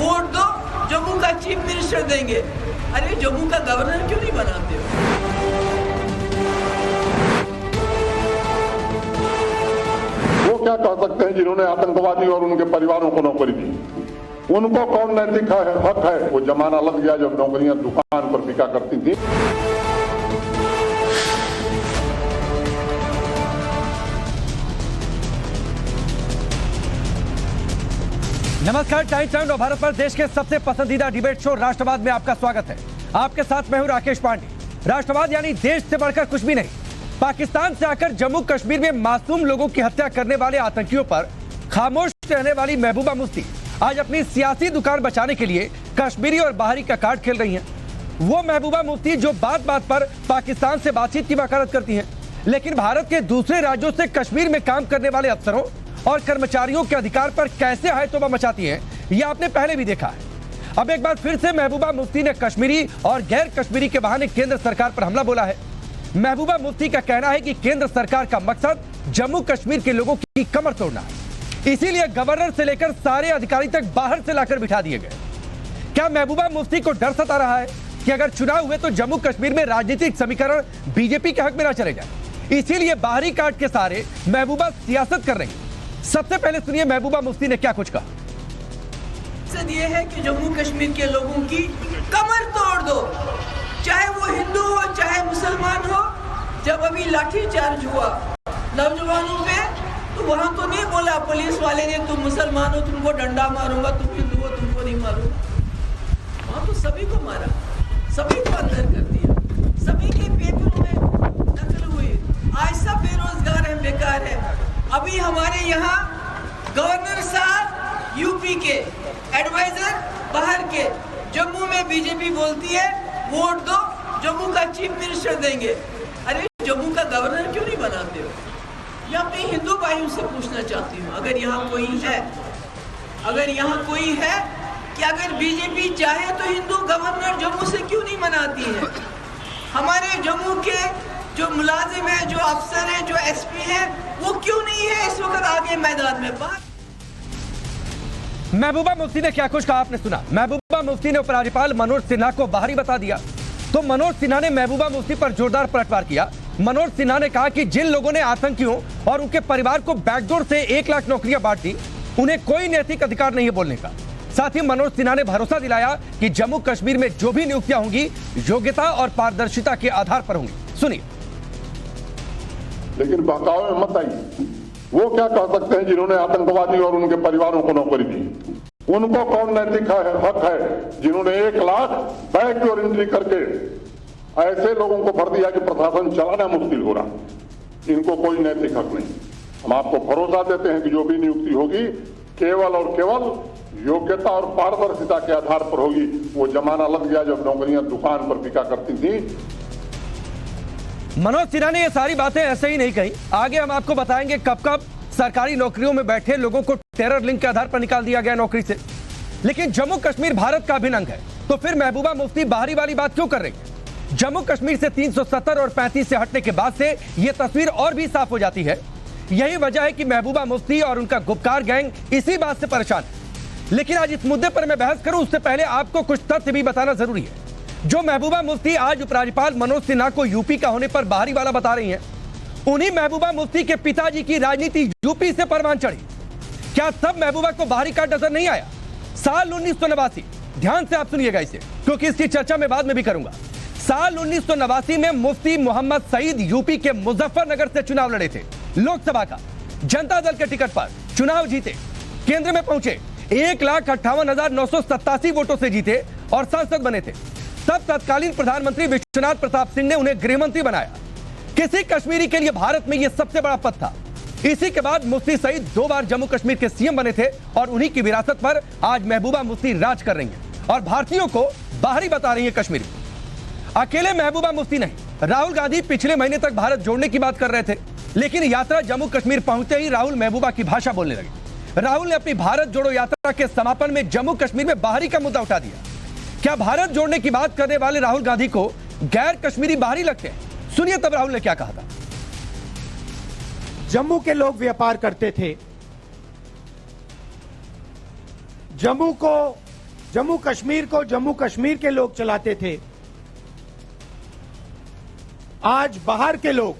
Vote दो, जम्मू का chief minister देंगे। अरे जम्मू का गवर्नर क्यों नहीं बनाते हो? वो क्या कह सकते हैं जिन्होंने आतंकवादी और उनके परिवारों को नौकरी दी? उनको कौन नैतिक हक है? वो जमाना लग गया जब नौकरियां दुकान पर बिका करती थी। नमस्कार, टाइम्स टाइम भारत पर देश के सबसे पसंदीदा डिबेट शो राष्ट्रवाद में आपका स्वागत है। आपके साथ मैं हूं राकेश पांडे। राष्ट्रवाद यानी देश से बढ़कर कुछ भी नहीं। पाकिस्तान से आकर जम्मू कश्मीर में मासूम लोगों की हत्या करने वाले आतंकियों पर खामोश रहने वाली महबूबा मुफ्ती आज अपनी सियासी दुकान बचाने के लिए कश्मीरी और बाहरी का कार्ड खेल रही हैं। वो महबूबा मुफ्ती जो बात बात पर पाकिस्तान से बातचीत की वकालत करती हैं, लेकिन भारत के दूसरे राज्यों से कश्मीर में काम करने वाले अफसरों और कर्मचारियों के अधिकार पर कैसे हाय तौबा मचाती हैं, यह आपने पहले भी देखा है। अब एक बार फिर से महबूबा मुफ्ती ने कश्मीरी और गैर कश्मीरी के बहाने केंद्र सरकार पर हमला बोला है। महबूबा मुफ्ती का कहना है कि केंद्र सरकार का मकसद जम्मू कश्मीर के लोगों की कमर तोड़ना है, इसीलिए गवर्नर से लेकर सारे अधिकारी तक बाहर से लाकर बिठा दिए गए। क्या महबूबा मुफ्ती को डर सता रहा है कि अगर चुनाव हुए तो जम्मू कश्मीर में राजनीतिक समीकरण बीजेपी के हक में न चले जाए, इसीलिए बाहरी कार्ड के सहारे महबूबा सियासत कर रही है? सबसे पहले सुनिए महबूबा मुफ्ती ने क्या कुछ कहा। मकसद ये है कि जम्मू कश्मीर के लोगों की कमर तोड़ दो, चाहे वो हिंदू हो चाहे मुसलमान हो। जब अभी लाठीचार्ज हुआ नौजवानों पे, तो वहां तो नहीं बोला पुलिस वाले ने तुम मुसलमान हो तुमको डंडा मारूंगा, तुम हिंदू हो तुमको नहीं मारूंगा। वहां तो सभी को मारा, सभी को अंदर कर दिया, सभी के पेपरों में नकल हुई। आज सब बेरोजगार हैं, बेकार है। अभी हमारे यहाँ गवर्नर साहब यूपी के, एडवाइजर बाहर के, जम्मू में बीजेपी बोलती है वोट दो, जम्मू का चीफ मिनिस्टर देंगे। अरे जम्मू का गवर्नर क्यों नहीं बनाते हो? ये अपने हिंदू भाइयों से पूछना चाहती हूँ, अगर यहाँ कोई है कि अगर बीजेपी चाहे तो हिंदू गवर्नर जम्मू से क्यों नहीं बनाती है? हमारे जम्मू के जो मुलाजिम है, जो अफसर है, जो एसपी है, वो क्यों नहीं है इस वक्त आगे मैदान में? बात महबूबा मुफ्ती ने क्या कुछ कहा आपने सुना। महबूबा मुफ्ती ने उपराज्यपाल मनोज सिन्हा को बाहरी बता दिया, तो मनोज सिन्हा ने महबूबा मुफ्ती पर जोरदार पलटवार किया। मनोज सिन्हा ने कहा कि जिन लोगों ने आतंकियों और उनके परिवार को बैकडोर से 1 लाख नौकरियां बांट दी, उन्हें कोई नैतिक अधिकार नहीं है बोलने का। साथ ही मनोज सिन्हा ने भरोसा दिलाया कि जम्मू कश्मीर में जो भी नियुक्तियां होंगी योग्यता और पारदर्शिता के आधार पर होंगी। सुनिए। लेकिन बहकावे में मत आइए। वो क्या कह सकते हैं जिन्होंने आतंकवादी और उनके परिवारों को नौकरी दी? उनको कौन नैतिक हक है जिन्होंने 1 लाख बैकडोर एंट्री करके ऐसे लोगों को भर दिया कि प्रशासन चलाना मुश्किल हो रहा? इनको कोई नैतिक हक नहीं। हम आपको भरोसा देते हैं कि जो भी नियुक्ति होगी केवल और केवल योग्यता और पारदर्शिता के आधार पर होगी। वो जमाना लग गया जब नौकरियां दुकान पर बिका करती थी। मनोज सिन्हा ने ये सारी बातें ऐसे ही नहीं कही। आगे हम आपको बताएंगे कब कब सरकारी नौकरियों में बैठे लोगों को टेरर लिंक के आधार पर निकाल दिया गया नौकरी से। लेकिन जम्मू कश्मीर भारत का अभिन्न अंग है, तो फिर महबूबा मुफ्ती बाहरी वाली बात क्यों कर रही है? जम्मू कश्मीर से 370 और 35 से हटने के बाद से यह तस्वीर और भी साफ हो जाती है। यही वजह है कि महबूबा मुफ्ती और उनका गुपकार गैंग इसी बात से परेशान है। लेकिन आज इस मुद्दे पर मैं बहस करूं उससे पहले आपको कुछ तथ्य भी बताना जरूरी है। जो महबूबा मुफ्ती आज उपराज्यपाल मनोज सिन्हा को यूपी का होने पर बाहरी वाला बता रही हैं, उन्हीं महबूबा मुफ्ती के पिताजी की राजनीति यूपी से परवान चढ़ी। क्या तब महबूबा को बाहरी कार्ड नजर नहीं आया? साल 1989, ध्यान से आप सुनिएगा इसे, क्योंकि इसकी चर्चा मैं बाद में भी करूंगा। साल 1989 में मुफ्ती मोहम्मद सईद यूपी के मुजफ्फरनगर से चुनाव लड़े थे। लोकसभा का जनता दल के टिकट पर चुनाव जीते, केंद्र में पहुंचे, 1,58,987 वोटों से जीते और सांसद बने थे। तब तत्कालीन प्रधानमंत्री विश्वनाथ प्रताप सिंह ने उन्हें गृहमंत्री बनाया। किसी कश्मीरी के लिए भारत में यह सबसे बड़ा पद था। इसी के बाद मुफ्ती सईद 2 बार जम्मू कश्मीर के सीएम बने थे और उन्हीं की विरासत पर आज महबूबा मुफ्ती राज कर रही हैं और भारतीयों को बाहरी बता रही है कश्मीरी। अकेले महबूबा मुफ्ती नहीं, राहुल गांधी पिछले महीने तक भारत जोड़ने की बात कर रहे थे, लेकिन यात्रा जम्मू कश्मीर पहुंचते ही राहुल महबूबा की भाषा बोलने लगे। राहुल ने अपनी भारत जोड़ो यात्रा के समापन में जम्मू कश्मीर में बाहरी का मुद्दा उठा दिया। क्या भारत जोड़ने की बात करने वाले राहुल गांधी को गैर कश्मीरी बाहरी लगते हैं? सुनिए तब राहुल ने क्या कहा था। जम्मू के लोग व्यापार करते थे, जम्मू को जम्मू कश्मीर को जम्मू कश्मीर के लोग चलाते थे, आज बाहर के लोग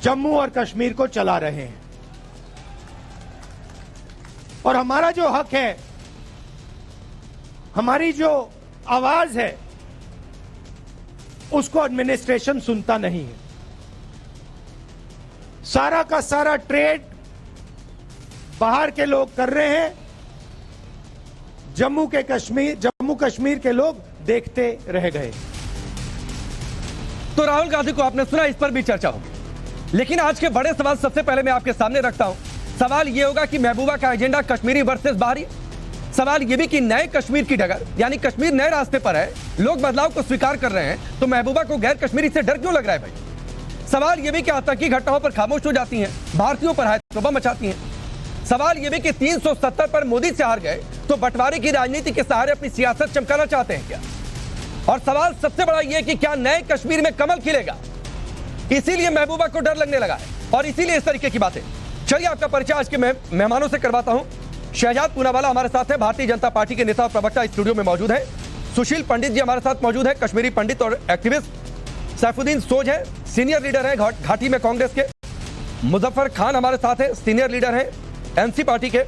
जम्मू और कश्मीर को चला रहे हैं। और हमारा जो हक है, हमारी जो आवाज है, उसको एडमिनिस्ट्रेशन सुनता नहीं है। सारा का सारा ट्रेड बाहर के लोग कर रहे हैं, जम्मू कश्मीर के लोग देखते रह गए। तो राहुल गांधी को आपने सुना, इस पर भी चर्चा होगी। लेकिन आज के बड़े सवाल सबसे पहले मैं आपके सामने रखता हूं। सवाल यह होगा कि महबूबा का एजेंडा कश्मीरी वर्सेस बाहरी। सवाल यह भी कि नए कश्मीर की डगर, यानी कश्मीर नए रास्ते पर है, लोग बदलाव को स्वीकार कर रहे हैं, तो महबूबा को गैर कश्मीरी से डर क्यों लग रहा है भाई? सवाल यह भी कि आतंकी घटनाओं पर खामोश हो जाती हैं, भारतीयों पर हाय तौबा मचाती हैं। सवाल यह भी कि 370 पर मोदी से हार गए तो बंटवारे की राजनीति के सहारे अपनी सियासत चमकाना चाहते हैं क्या? और सवाल सबसे बड़ा यह कि क्या नए कश्मीर में कमल खिलेगा? इसीलिए महबूबा को डर लगने लगा है और इसीलिए इस तरीके की बातें। चलिए आपका परिचय आज के मेहमानों से करवाता हूं। शहजाद पूनावाला हमारे साथ है, भारतीय जनता पार्टी के नेता और प्रवक्ता स्टूडियो में मौजूद है। सुशील पंडित जी हमारे साथ मौजूद है, कश्मीरी पंडित और एक्टिविस्ट। सैफुद्दीन सोज है, सीनियर लीडर है घाटी में कांग्रेस के। मुजफ्फर खान हमारे साथ है, सीनियर लीडर है एनसी पार्टी के।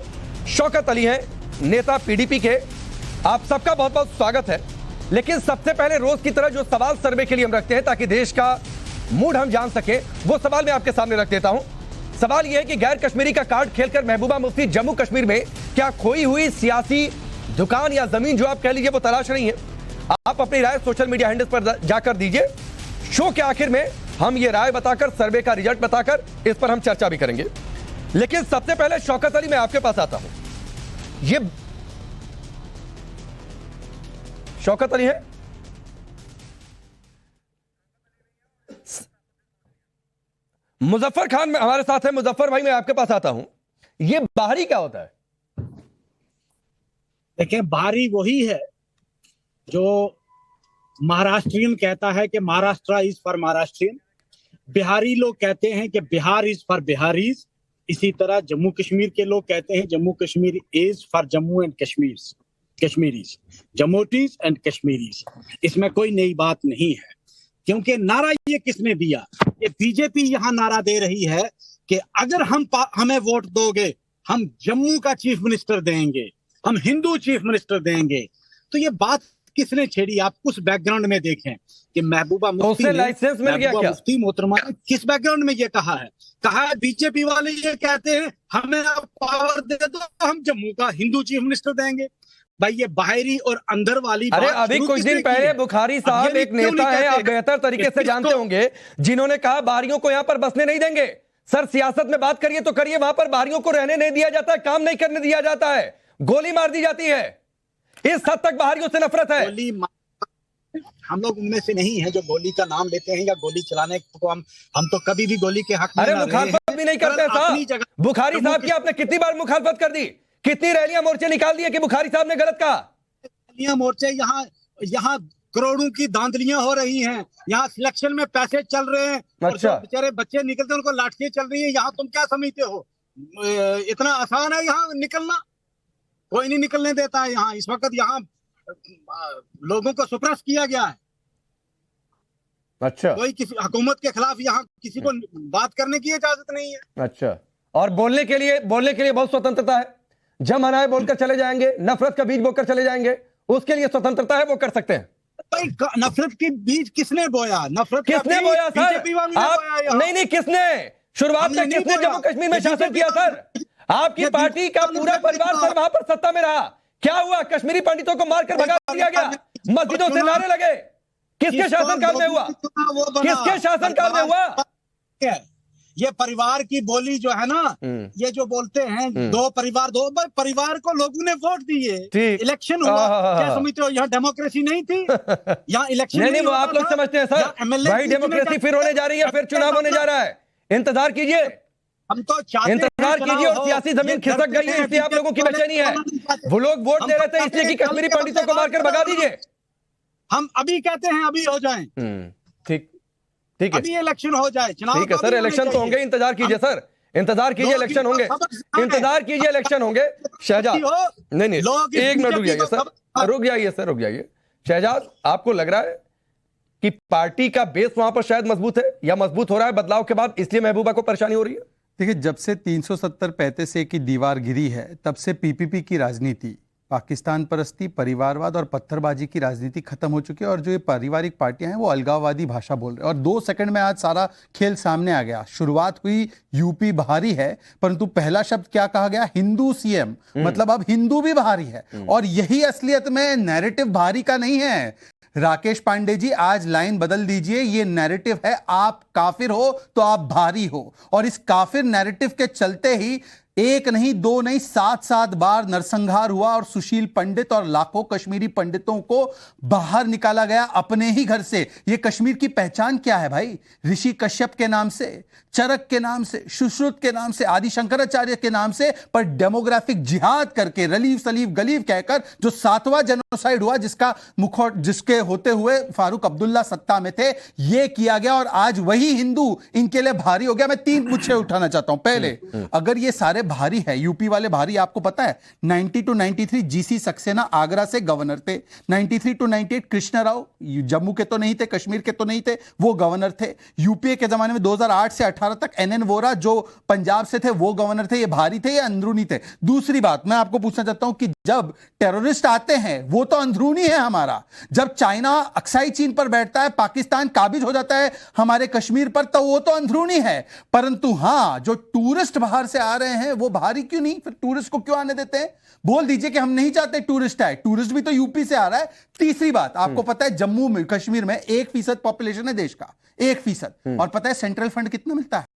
शौकत अली हैं, नेता पीडीपी के। आप सबका बहुत बहुत स्वागत है। लेकिन सबसे पहले रोज की तरह जो सवाल सर्वे के लिए हम रखते हैं ताकि देश का मूड हम जान सके, वो सवाल मैं आपके सामने रख देता हूं। सवाल यह है कि गैर कश्मीरी का कार्ड खेलकर महबूबा मुफ्ती जम्मू कश्मीर में क्या खोई हुई सियासी दुकान या जमीन जो आप कह लीजिए वो तलाश रही है? आप अपनी राय सोशल मीडिया हैंडल्स पर जाकर दीजिए। शो के आखिर में हम ये राय बताकर, सर्वे का रिजल्ट बताकर इस पर हम चर्चा भी करेंगे। लेकिन सबसे पहले शौकत अली, मैं आपके पास आता हूं। ये शौकत अली है, मुजफ्फर खान में हमारे साथ है। मुजफ्फर भाई, मैं आपके पास आता हूं। ये बाहरी क्या होता है? देखिए, बाहरी वही है जो महाराष्ट्रियन कहता है कि महाराष्ट्र इज फॉर महाराष्ट्रियन। बिहारी लोग कहते हैं कि बिहार इज फॉर बिहारीज। इसी तरह जम्मू कश्मीर के लोग कहते हैं Jammu Kashmir is for Jammu and Kashmiris, Jammuites and Kashmiris. इसमें कोई नई बात नहीं है, क्योंकि नारा ये किसने दिया? ये बीजेपी यहां नारा दे रही है कि अगर हमें वोट दोगे, हम जम्मू का चीफ मिनिस्टर देंगे, हम हिंदू चीफ मिनिस्टर देंगे। तो ये बात किसने छेड़ी? आप उस बैकग्राउंड में देखें कि महबूबा मुफ्ती मोहतरमा ने किस बैकग्राउंड में ये कहा है बीजेपी वाले ये कहते हैं हमें आप पावर दे दो, हम जम्मू का हिंदू चीफ मिनिस्टर देंगे। भाई ये बाहरी और अंदर वाली अरे अभी कुछ दिन पहले बुखारी साहब एक नेता है, आप बेहतर तरीके से जानते होंगे, जिन्होंने कहा बाहरियों को यहां पर बसने नहीं देंगे। सर, सियासत में बात करिए तो करिए, वहां पर बाहरियों को रहने नहीं दिया जाता है, काम नहीं करने दिया जाता है, गोली मार दी जाती है। इस हद तक बाहरियों से नफरत है। हम लोग उनमें से नहीं है जो गोली का नाम लेते हैं या गोली चलाने को। हम तो कभी भी गोली के हक में अरे मुखालफत भी नहीं करते साहब। बुखारी साहब की आपने कितनी बार मुखालफत कर दी, कितनी रैलियां मोर्चे निकाल दिए कि बुखारी साहब ने गलत कहा। रैलियां मोर्चे यहाँ करोड़ों की धांधलियां हो रही हैं, यहाँ सिलेक्शन में पैसे चल रहे हैं। अच्छा। और बेचारे बच्चे निकलते हैं उनको लाठियां चल रही है। यहाँ तुम क्या समझते हो इतना आसान है यहाँ निकलना? कोई नहीं निकलने देता है यहाँ। इस वक्त यहाँ लोगों को सुप्रेस किया गया है। अच्छा। कोई किसी हुकूमत के खिलाफ यहाँ किसी को बात करने की इजाजत नहीं है। अच्छा। और बोलने के लिए बहुत स्वतंत्रता है। जब मनाए बोलकर चले जाएंगे, नफरत का बीज बोकर चले जाएंगे, उसके लिए स्वतंत्रता है, वो कर सकते हैं। नफरत के बीज किसने बोया? नफरत किसने बोया सर? आप नहीं, किसने शुरुआत में किसने जम्मू कश्मीर में शासन किया सर? आपकी पार्टी का पूरा परिवार सर वहां पर सत्ता में रहा। क्या हुआ? कश्मीरी पंडितों को मारकर भगा दिया गया, मस्जिदों से नारे लगे। किसके शासनकाल में हुआ? किसके शासनकाल में हुआ? ये परिवार की बोली जो है ना, ये जो बोलते हैं दो परिवार को लोगों ने वोट दिए, इलेक्शन हुआ। क्या समझते हो यहाँ डेमोक्रेसी नहीं थी? यहाँ इलेक्शन नहीं, वो आप लोग समझते हैं सर। भाई डेमोक्रेसी फिर होने जा रही है, फिर चुनाव होने जा रहा है। इंतजार कीजिए, हम तो इंतजार कीजिए। और सियासी जमीन खिसक गई है, इसलिए आप लोगों की बेचैनी है। वो लोग वोट दे रहे थे इसलिए कि कश्मीरी पंडितों को मारकर भगा दीजिए। हम अभी कहते हैं अभी हो जाए, ठीक है, अभी इलेक्शन हो जाए, चुनाव। ठीक है सर, इलेक्शन तो होंगे, इंतजार कीजिए सर। इंतजार कीजिए, इलेक्शन होंगे, इंतजार कीजिए, इलेक्शन होंगे। शहजाद, नहीं नहीं, एक मिनट रुक जाइए सर, रुक जाइए सर, रुक जाइए। शहजाद, आपको लग रहा है कि पार्टी का बेस वहां पर शायद मजबूत है या मजबूत हो रहा है बदलाव के बाद, इसलिए महबूबा को परेशानी हो रही है? देखिए, जब से 370-35 की दीवार गिरी है, तब से पीपीपी की राजनीति, पाकिस्तान परस्ती, परिवारवाद और पत्थरबाजी की राजनीति खत्म हो चुकी है। और जो ये पारिवारिक पार्टियां हैं वो अलगाववादी भाषा बोल रहे हैं। और 2 सेकंड में आज सारा खेल सामने आ गया। शुरुआत हुई यूपी बाहरी है, परंतु पहला शब्द क्या कहा गया? हिंदू सीएम, मतलब अब हिंदू भी बाहरी है। और यही असलियत में नैरेटिव बाहरी का नहीं है। राकेश पांडे जी, आज लाइन बदल दीजिए। ये नैरेटिव है आप काफिर हो तो आप भारी हो। और इस काफिर नैरेटिव के चलते ही 1 नहीं 2 नहीं 7 बार नरसंहार हुआ और सुशील पंडित और लाखों कश्मीरी पंडितों को बाहर निकाला गया अपने ही घर से। ये कश्मीर की पहचान क्या है भाई? ऋषि कश्यप के नाम से, चरक के नाम से, सुश्रुत के नाम से, आदि शंकराचार्य के नाम से, पर डेमोग्राफिक जिहाद करके रलीफ सलीफ गलीफ कहकर जो 7वां जेनोसाइड हुआ, जिसके होते हुए फारूक अब्दुल्ला सत्ता में थे, यह किया गया। और आज वही हिंदू इनके लिए भारी हो गया। मैं 3 मुद्दे उठाना चाहता हूं। पहले, अगर ये सारे भारी है, यूपी वाले भारी, आपको पता है 90 to 93 जीसी सक्सेना आगरा से गवर्नर थे। 93 to 98 कृष्ण राव, जम्मू के तो नहीं थे, कश्मीर के तो नहीं थे, वो गवर्नर थे। यूपीए के जमाने में 2008 से 18 तक NN वोरा जो पंजाब से थे वो गवर्नर थे। ये भारी थे या अंदरूनी थे? दूसरी बात मैं आपको पूछना चाहता हूं कि जब टेररिस्ट आते हैं वो तो अंदरूनी है हमारा। जब चाइना अक्साई चीन पर बैठता है, पाकिस्तान काबिज हो जाता है हमारे कश्मीर पर, तो वो तो अंदरूनी है। परंतु हां, जो टूरिस्ट बाहर से आ रहे हैं वो बाहरी क्यों नहीं? फिर टूरिस्ट को क्यों आने देते हैं? बोल दीजिए कि हम नहीं चाहते टूरिस्ट आए। टूरिस्ट भी तो यूपी से आ रहा है। तीसरी बात, आपको पता है जम्मू में कश्मीर में 1% पॉपुलेशन है देश का, 1%। और पता है सेंट्रल फंड कितना मिलता है?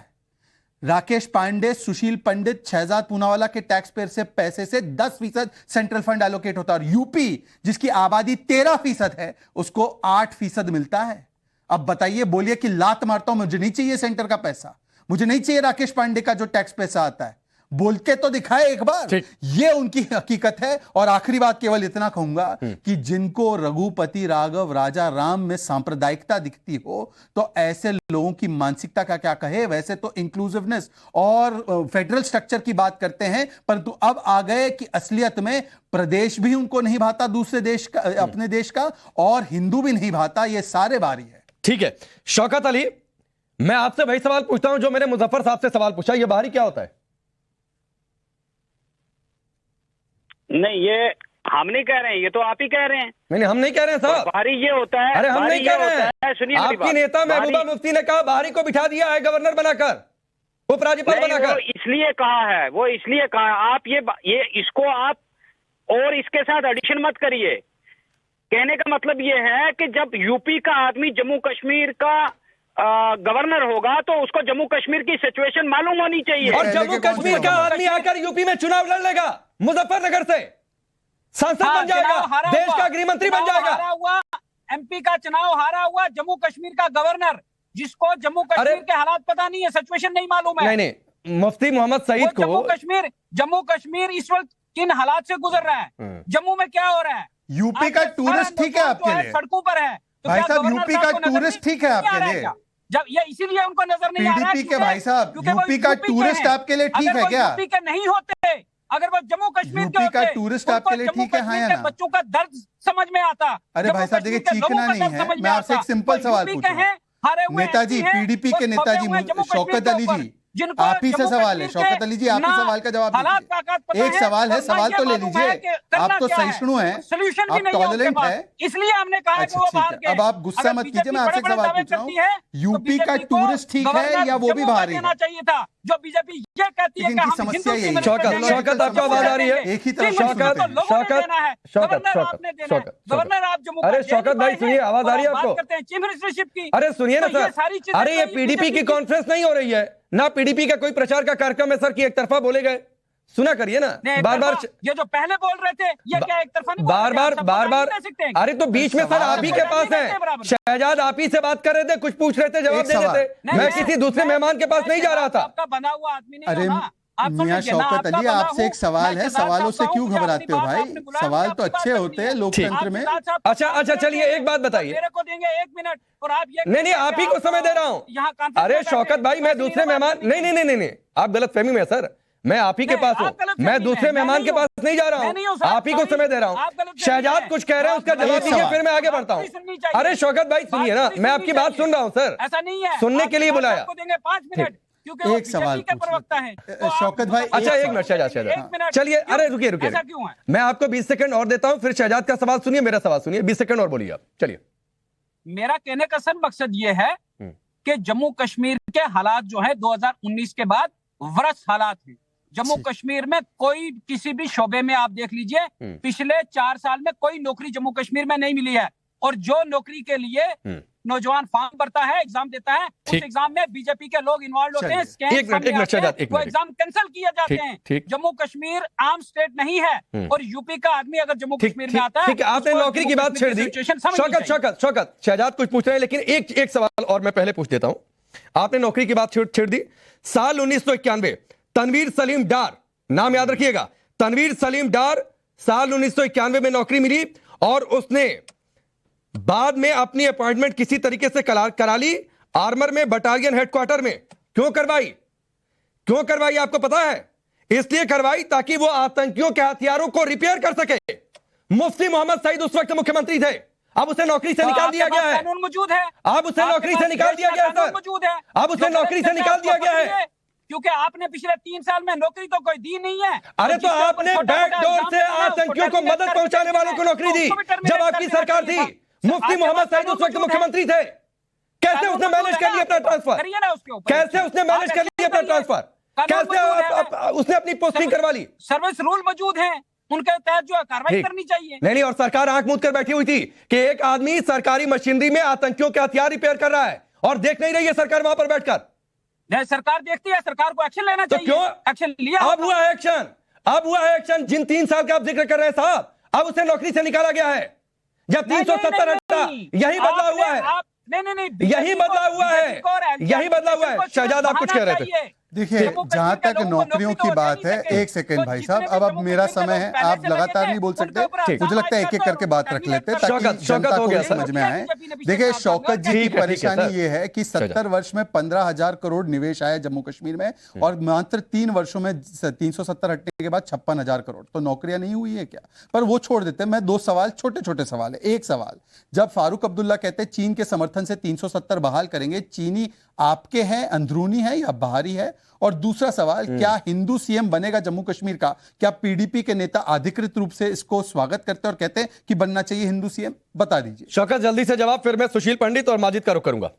राकेश पांडे, सुशील पंडित, शहजाद पूनावाला के टैक्स पेयर से पैसे से 10% सेंट्रल फंड एलोकेट होता है। और यूपी जिसकी आबादी 13% है, उसको 8% मिलता है। अब बताइए, बोलिए कि लात मारता हूं, मुझे नहीं चाहिए सेंटर का पैसा, मुझे नहीं चाहिए राकेश पांडे का जो टैक्स पैसा आता है। बोल के तो दिखाए एक बार। ये उनकी हकीकत है। और आखिरी बात केवल इतना कहूंगा कि जिनको रघुपति राघव राजा राम में सांप्रदायिकता दिखती हो, तो ऐसे लोगों की मानसिकता का क्या कहे। वैसे तो इंक्लूसिवनेस और फेडरल स्ट्रक्चर की बात करते हैं, परंतु अब आ गए कि असलियत में प्रदेश भी उनको नहीं भाता दूसरे देश का, अपने देश का, और हिंदू भी नहीं भाता। ये सारे बारी है। ठीक है शौकत अली, मैं आपसे वही सवाल पूछता हूं जो मैंने मुजफ्फर साहब से सवाल पूछा। ये बाहरी क्या होता है? नहीं, ये हम नहीं कह रहे हैं, ये तो आप ही कह रहे हैं। नहीं, हम नहीं कह रहे हैं साहब। बाहरी ये होता है। अरे हम नहीं कह रहे हैं। सुनिए, आपकी नेता महबूबा मुफ्ती ने कहा बाहरी को बिठा दिया है गवर्नर बनाकर, उपराज्यपाल बनाकर। इसलिए कहा है, वो इसलिए कहा है। आप ये इसको आप और इसके साथ एडिशन मत करिए। कहने का मतलब ये है कि जब यूपी का आदमी जम्मू कश्मीर का गवर्नर होगा तो उसको जम्मू कश्मीर की सिचुएशन मालूम होनी चाहिए। और जम्मू कश्मीर का आदमी आकर यूपी में चुनाव लड़ लेगा, मुजफ्फरनगर से सांसद बन जाएगा, देश का गृह मंत्री बन जाएगा। हारा हुआ एमपी का चुनाव, हारा हुआ जम्मू कश्मीर का गवर्नर, जिसको जम्मू कश्मीर के हालात पता नहीं है, सिचुएशन नहीं मालूम है। नहीं, मुफ्ती मोहम्मद सईद को जम्मू कश्मीर इस वक्त किन हालात से गुजर रहा है, जम्मू में क्या हो रहा है। यूपी का टूरिस्ट ठीक है आपके लिए, सड़कों पर है तो भाई साहब, यूपी का टूरिस्ट ठीक है आपके लिए, जब ये इसीलिए उनको नजर नहीं आ रहा है। पीडीपी के भाई साहब, यूपी का टूरिस्ट आपके लिए ठीक है क्या? यूपी के नहीं होते, अगर वो जम्मू कश्मीर के यूपी का टूरिस्ट आपके लिए ठीक है, हाँ या ना? बच्चों का दर्द समझ में आता। अरे भाई साहब देखिए, चीखना नहीं है, मैं आपसे एक सिंपल सवाल पूछूं। नेताजी, पीडीपी के नेताजी शौकत अली जी, आप ही से सवाल है। शौकत अली जी, आप ही सवाल का जवाब दीजिए। एक सवाल है, सवाल तो ले लीजिए। आप तो सहिष्णु हैं, आप टॉलरेंट है, इसलिए हमने कहा कि वो बाहर के। अब आप गुस्सा मत कीजिए, मैं आपसे एक सवाल पूछ रहा हूँ। यूपी का टूरिस्ट ठीक है या वो भी बाहरी है? चाहिए था जो बीजेपी ये कहती है कि हम समस्या यही है। शौकत आपको आवाज आ रही है? एक ही तरफ शौकत, गवर्नर आप जम्मू। अरे शौकत भाई सुनिए, आवाज आ रही है आपको? चीफ मिनिस्टरशिप की। अरे सुनिए ना सर, अरे ये पीडीपी की कॉन्फ्रेंस नहीं हो रही है ना, पीडीपी का कोई प्रचार का कार्यक्रम है सर कि एक तरफा बोले गए। सुना करिए ना, बार बार ये जो पहले बोल रहे थे, ये क्या एक तरफा नहीं? बार बार अरे तो बीच में सर आप ही के पास है, शहजाद आप ही से बात कर रहे थे, कुछ पूछ रहे थे, जवाब दे रहे थे। मैं किसी दूसरे मेहमान के पास नहीं जा रहा था। आपका बना हुआ आदमी नहीं। अरे आप मियां समझिए ना, शौकत आपका अली, बंदा आपसे हूँ, एक सवाल मैं है, शहजाद सवालों साहब से का क्यों हूँ, मुझे घबराते अपनी हो बात भाई? आपने बुलाया, सवाल मैं तो अपनी बात अच्छे रखनी होते है। हैं लोकतंत्र में। आप शहजाद साहब अच्छा, को 5 मिनट चलिए देंगे, एक बात बताइए। मेरे को देंगे 1 मिनट, और आप ये नहीं नहीं, कहेंगे आप ही कि को आप समय दे रहा हूं। यहाँ कॉन्फ्रेंस अरे में बैठे, शौकत भाई, मैं ऐसी दूसरे नहीं बात मेहमान, करनी नहीं नहीं नहीं नहीं, आप गलतफहमी में हैं सर। मैं आप ही के नहीं, पास हूं, आप गलतफहमी मैं में दूसरे हैं, मैं मेहमान नहीं के हूं। पास नहीं जा रहा मैं नहीं हूं हूं, सर, आप ही को सॉरी, समय दे रहा आप हूं। गलतफहमी में शहजाद हैं। कुछ कह रहे हैं, उसका आप जवाब एक दीजिए, सवाल। फिर मैं आगे बात बढ़ता पूरी हूं। सुननी चाहिए। अरे शौकत भाई बात सुनिए ना, पूरी मैं सुननी आपकी बात चाहिए। सुन रहा हूं सर, ऐसा नहीं है, सुनने आप के लिए शहजाद बुलाया। साहब को देंगे 5 मिनट, क्योंकि वो एक सवाल बीजेपी के पूछ प्रवक्ता हैं। तो आप शौकत भाई, मतलब अच्छा एक एक मिनट शहजाद, एक शहजाद मिनट, चलिए, क्यों? अरे रुकिए रुकिए, ऐसा क्यों है? मैं आपको 20 सेकंड और देता हूं, फिर शहजाद का सवाल सुनिए, मेरा सवाल सुनिए, 20 सेकंड और बोलिए आप, चलिए। मेरा कहने का सर मकसद ये है कि जम्मू कश्मीर के हालात जो है 2019 के बाद वर्ष हालात हैं। जम्मू कश्मीर में कोई किसी भी शोबे में आप देख लीजिए, पिछले 4 साल में कोई नौकरी जम्मू कश्मीर में नहीं मिली है, और जो नौकरी के लिए नौजवान फॉर्म भरता है, एग्जाम देता है, उस एग्जाम में बीजेपी के लोग इन्वॉल्व होते हैं, स्कैम एक मिनट शहजाद, एक वो मिनट। एग्जाम कैंसिल किए जाते ठीक, हैं। ठीक। जम्मू कश्मीर आम स्टेट नहीं है, और यूपी का आदमी अगर जम्मू ठीक कश्मीर ठीक में आता है, ठीक है, आपने उसको नौकरी की जम्मू बात कश्मीर छेड़ दी। सिचुएशन समझनी शौकत चाहिए। शौकत शौकत, शहजाद कुछ पूछ रहे हैं, लेकिन एक सवाल और मैं पहले पूछ देता हूं। आपने नौकरी की बात छेड़ दी। साल 1991, तनवीर सलीम डार, नाम याद रखिएगा, तनवीर सलीम डार, साल 1991 में नौकरी मिली, और उसने बाद में अपनी अपॉइंटमेंट किसी तरीके से करा ली आर्मर में, बटालियन हेडक्वार्टर में। क्यों करवाई? क्यों करवाई आपको पता है? इसलिए करवाई ताकि वो आतंकियों के हथियारों को रिपेयर कर सके। मुफ्ती मोहम्मद सईद उस वक्त मुख्यमंत्री थे, अब उसे नौकरी से निकाल दिया गया है। कानून मौजूद है, अब उसे नौकरी से निकाल दिया गया है सर, मौजूद है, अब उसे नौकरी से निकाल दिया गया है, क्योंकि आपने पिछले 3 साल में नौकरी तो कोई दी नहीं है। अरे तो आपने बैकडोर से आतंकियों को मदद पहुंचाने वालों को नौकरी दी जब आपकी सरकार थी। मुफ्ती मोहम्मद सईद उस वक्त मुख्यमंत्री थे, कैसे उसने मैनेज कर लिया अपना ट्रांसफर? कैसे उसने मैनेज कर लिया अपना ट्रांसफर? कैसे उसने अपनी पोस्टिंग करवा ली? सर्विस रूल मौजूद हैं, उनके तहत जो है कार्रवाई करनी चाहिए। नहीं, और सरकार आंख मूंद कर बैठी हुई थी कि एक आदमी सरकारी मशीनरी में आतंकियों के हथियार रिपेयर कर रहा है, और देख नहीं रही है सरकार वहां पर बैठकर। सरकार देखती है, सरकार को एक्शन लेना चाहिए। तो क्यों एक्शन लिया? अब हुआ एक्शन, अब हुआ एक्शन। जिन 3 साल का आप जिक्र कर रहे हैं साहब, अब उसे नौकरी से निकाला गया है। जब 370 हटा, यही बदला हुआ है, यही बदला हुआ है, यही बदला हुआ है। शहजाद आप कुछ कह रहे थे। देखिए, जहां तक नौकरियों की बात है, एक सेकंड भाई साहब, अब मेरा समय है, आप लगातार नहीं बोल सकते। मुझे लगता है एक एक करके बात रख लेते ताकि जनता को भी समझ में आए। देखिए, शौकत जी की परेशानी ये है कि 70 वर्ष में 15,000 करोड़ निवेश आया जम्मू कश्मीर में, और मात्र 3 वर्षों में 370 हटने के बाद 56,000 करोड़। तो नौकरियां नहीं हुई है क्या? पर वो छोड़ देते हैं। मैं 2 सवाल, छोटे छोटे सवाल है। एक सवाल, जब फारूक अब्दुल्ला कहते हैं चीन के समर्थन से 370 बहाल करेंगे, चीनी आपके हैं, अंदरूनी है या बाहरी है? और दूसरा सवाल, क्या हिंदू सीएम बनेगा जम्मू कश्मीर का? क्या पीडीपी के नेता अधिकृत रूप से इसको स्वागत करते हैं और कहते हैं कि बनना चाहिए हिंदू सीएम? बता दीजिए शौकत, जल्दी से जवाब, फिर मैं सुशील पंडित और माजिद का रुख करूंगा।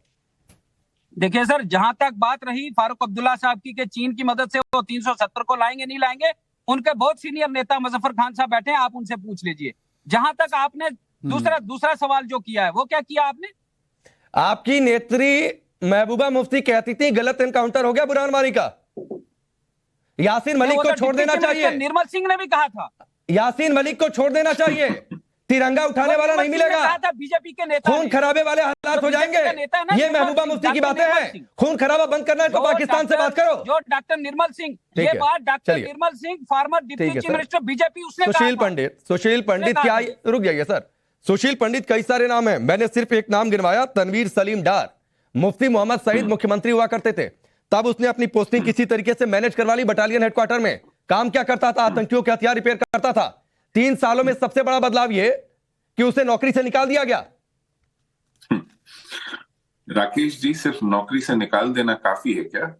देखिए सर, जहां तक बात रही फारूक अब्दुल्ला साहब की कि चीन की मदद से वो 370 को लाएंगे नहीं लाएंगे, उनके बहुत सीनियर नेता मुजफ्फर खान साहब बैठे हैं, आप उनसे पूछ लीजिए। जहां तक आपने दूसरा सवाल जो किया है, वो क्या किया आपने? आपकी नेत्री महबूबा मुफ्ती कहती थी गलत एनकाउंटर हो गया बुरहानवारी का, यासीन मलिक को छोड़ देना चाहिए। निर्मल सिंह ने भी कहा था, यासीन मलिक को छोड़ देना चाहिए, तिरंगा उठाने वाला नहीं मिलेगा, बीजेपी के नेता खून खराबे वाले हालात हो जाएंगे। ये महबूबा मुफ्ती की बातें हैं, खून खराबा बंद करना है तो पाकिस्तान से बात करो। जो डॉक्टर निर्मल सिंह, ये बात doctor Nirmal Singh, former deputy chief minister BJP, उसने सुशील पंडित क्या, रुक जाइए सर, सुशील पंडित कई सारे नाम हैं, मैंने सिर्फ एक नाम गिनवाया, तनवीर सलीम डार। मुफ्ती मोहम्मद सईद मुख्यमंत्री हुआ करते थे, तब उसने अपनी पोस्टिंग किसी तरीके से मैनेज करवा ली बटालियन हेडक्वार्टर में। काम क्या करता था? आतंकियों के हथियार रिपेयर करता था। 3 सालों में सबसे बड़ा बदलाव यह कि उसे नौकरी से निकाल दिया गया। राकेश जी, सिर्फ नौकरी से निकाल देना काफी है क्या?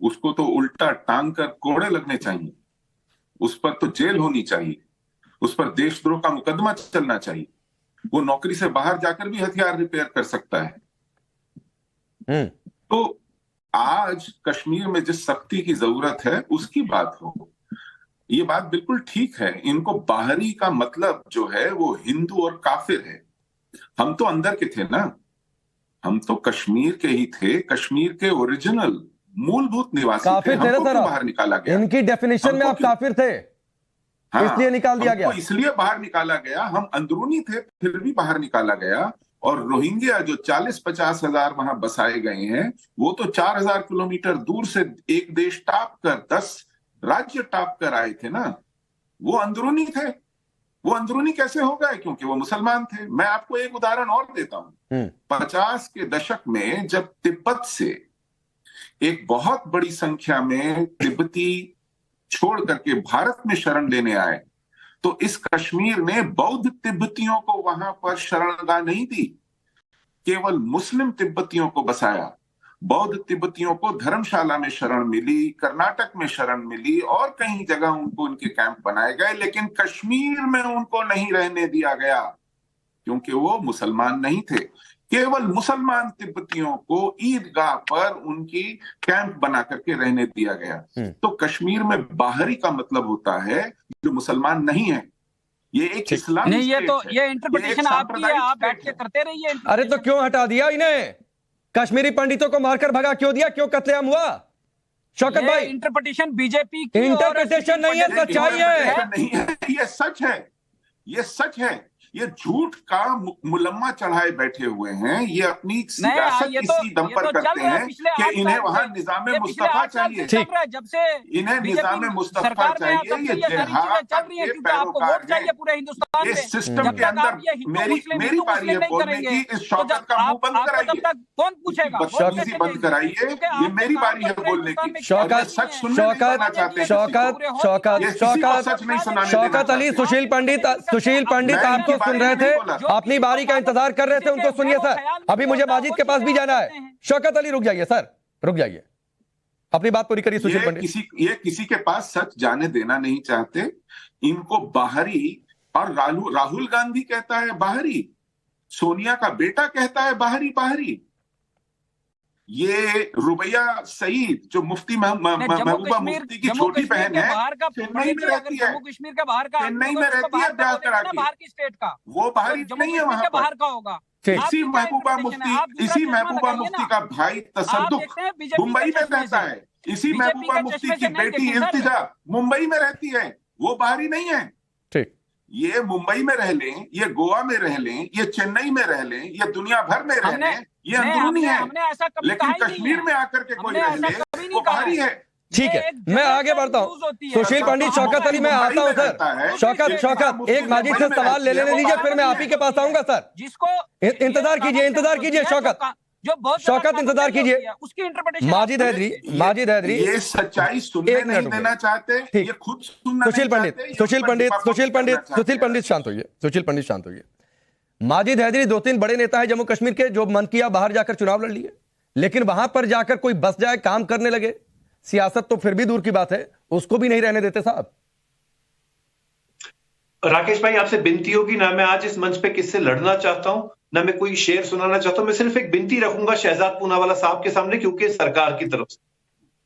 उसको तो उल्टा टांग कर कोड़े लगने चाहिए, उस पर तो जेल होनी चाहिए, उस पर देशद्रोह का मुकदमा चलना चाहिए। वो नौकरी से बाहर जाकर भी हथियार रिपेयर कर सकता है। तो आज कश्मीर में जिस सख्ती की जरूरत है उसकी बात हो, ये बात बिल्कुल ठीक है। इनको बाहरी का मतलब जो है वो हिंदू और काफिर है। हम तो अंदर के थे ना, हम तो कश्मीर के ही थे, कश्मीर के ओरिजिनल मूलभूत निवासी थे। हमको क्यों बाहर निकाला गया? इनकी डेफिनेशन में आप काफिर थे, इसलिए निकाल दिया गया। इसलिए बाहर निकाला गया। हम अंदरूनी थे, फिर भी बाहर निकाला गया। और रोहिंग्या जो 40-50 हजार वहां बसाए गए हैं, वो तो 4,000 किलोमीटर दूर से एक देश टाप कर राज्य टॉप कर आए थे ना, वो अंदरूनी थे। वो अंदरूनी कैसे हो गए? क्योंकि वो मुसलमान थे। मैं आपको एक उदाहरण और देता हूं। 50 के दशक में जब तिब्बत से एक बहुत बड़ी संख्या में तिब्बती छोड़ करके भारत में शरण लेने आए, तो इस कश्मीर ने बौद्ध तिब्बतियों को वहां पर शरणगाह नहीं दी, केवल मुस्लिम तिब्बतियों को बसाया। बौद्ध तिब्बतियों को धर्मशाला में शरण मिली, कर्नाटक में शरण मिली और कई जगह उनको उनके कैंप बनाए गए, लेकिन कश्मीर में उनको नहीं रहने दिया गया क्योंकि वो मुसलमान नहीं थे। केवल मुसलमान तिब्बतियों को ईदगाह पर उनकी कैंप बना करके रहने दिया गया। तो कश्मीर में बाहरी का मतलब होता है जो मुसलमान नहीं है। ये एक इस्लामी नहीं, ये तो स्टेट है। ये इंटरप्रिटेशन आपकी है, आप बैठ के करते रहिए। अरे तो क्यों हटा दिया इन्हें? कश्मीरी पंडितों को मारकर भगा क्यों दिया? क्यों कत्लेआम हुआ? शौकत भाई, इंटरप्रिटेशन बीजेपी की इंटरप्रिटेशन नहीं है, सच्चाई है। नहीं है, ये सच है। ये सच है। ये झूठ का मुलम्मा चढ़ाए बैठे हुए हैं। ये अपनी सियासत इसी दम पर करते हैं कि इन्हें वहां निजामे मुस्तफा चाहिए। जब से इन्हें निजामे मुस्तफा चाहिए। ये जिहाद के पैरोकार हैं। पूरे हिंदुस्तान ये सिस्टम के अंदर मेरी बारी है बोलने की। इस शौकत का मुंह बंद कराइए। कौन पूछेगा? बदतमीजी बंद कराइए। ये मेरी बारी है बोलने की। शौकत सच सुनना चाहते हैं। शौकत सच नहीं सुनाने शौकत अली, सुशील पंडित आपको सुन रहे थे, अपनी बारी का इंतजार कर रहे थे, उनको सुनिए सर। अभी मुझे माजिद के पास भी जाना है। शौकत अली रुक जाइए सर, रुक जाइए, अपनी बात पूरी करिए सुशील पंडित। ये किसी के पास सच जाने देना नहीं चाहते। इनको बाहरी, और राहुल गांधी कहता है बाहरी, सोनिया का बेटा कहता है बाहरी बाहरी। ये रुबैया सईद जो मुफ्ती महबूबा मुफ्ती की छोटी बहन है, चेन्नई में रहती है। जम्मू कश्मीर का बाहर का, चेन्नई में रहती है ब्याह करा के। बाहर की स्टेट का वो बाहरी नहीं है, वहां बाहर का होगा। इसी महबूबा मुफ्ती का भाई तसद्दुक मुंबई में रहता है। इसी महबूबा मुफ्ती की बेटी इल्तिजा मुंबई में रहती है। वो बाहरी नहीं है। ठीक, ये मुंबई में रह लें, ये गोवा में रह लें, ये चेन्नई में रह लें, ये दुनिया भर में रह लें, ये अंदरूनी है। लेकिन कश्मीर में आकर के कोई रह ले, वो बाहरी है। ठीक है, मैं आगे बढ़ता हूँ। सुशील पंडित, शौकत अली, मैं आता हूँ सर। शौकत एक माजिद से सवाल ले लेने दीजिए, फिर मैं आप ही के पास आऊंगा सर। जिसको इंतजार कीजिए शौकत इंतजार कीजिए। उसकी इंटरप्रिटेशन माजिद हैदरी ये सच्चाई सुनने नहीं देना चाहते, ये खुद सुनना सुशील पंडित शांत होइए। माजिद हैदरी 2-3 बड़े नेता है जम्मू कश्मीर के, जो मन किया बाहर जाकर चुनाव लड़ लिए, लेकिन वहां पर जाकर कोई बस जाए, काम करने लगे। सियासत तो फिर भी दूर की बात है, उसको भी नहीं रहने देते साहब। राकेश भाई, आपसे विनती होगी ना, मैं आज इस मंच पे किससे लड़ना चाहता हूं, ना मैं कोई शेर सुनाना चाहता हूं। मैं सिर्फ एक विनती रखूंगा शहजाद पूनावाला साहब के सामने, क्योंकि सरकार की तरफ से।